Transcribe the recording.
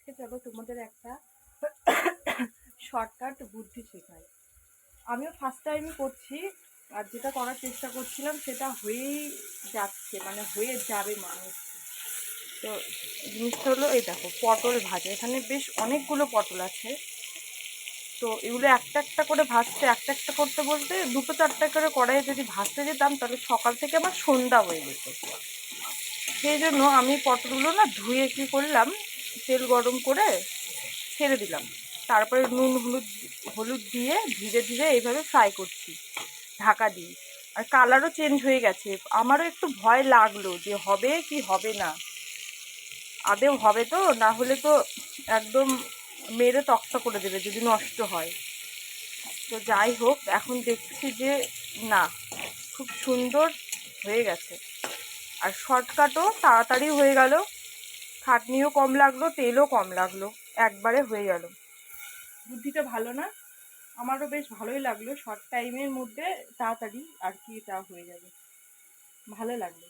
আজকে চলো তোমাদের একটা শর্টকাট বুদ্ধি শেখাই। আমিও ফার্স্ট টাইমই করছি, আর যেটা করার চেষ্টা করছিলাম সেটা হয়েই যাচ্ছে, মানে হয়ে যাবে মানুষ। তো জিনিসটা হলো, এই দেখো পটল ভাজা, এখানে বেশ অনেকগুলো পটল আছে। তো এগুলো একটা একটা করে ভাজতে, একটা একটা করতে বলতে দুটো চারটা করে কড়াইয়ে যদি ভাজতে যেতাম তাহলে সকাল থেকে আমার সন্ধ্যা হয়ে যেত। সেই জন্য আমি পটলগুলো না ধুয়ে কী করলাম, তেল গরম করে ছেড়ে দিলাম। তারপরে নুন হলুদ দিয়ে ধীরে ধীরে এইভাবে ফ্রাই করছি ঢাকা দিয়ে। আর কালারও চেঞ্জ হয়ে গেছে। আমারও একটু ভয় লাগলো যে হবে কি হবে না, আদেও হবে তো, না হলে তো একদম মেরে তক্তা করে দেবে যদি নষ্ট হয়। তো যাই হোক, এখন দেখছি যে না, খুব সুন্দর হয়ে গেছে। আর শর্টকাটও তাড়াতাড়ি হয়ে গেল, খাটনিও কম লাগলো, তেলও কম লাগলো, একবারে হয়ে গেল। বুদ্ধিটা ভালো না? আমারও বেশ ভালোই লাগলো, শর্ট টাইমের মধ্যে তাড়াতাড়ি আর কি এটা হয়ে যাবে, ভালো লাগলো।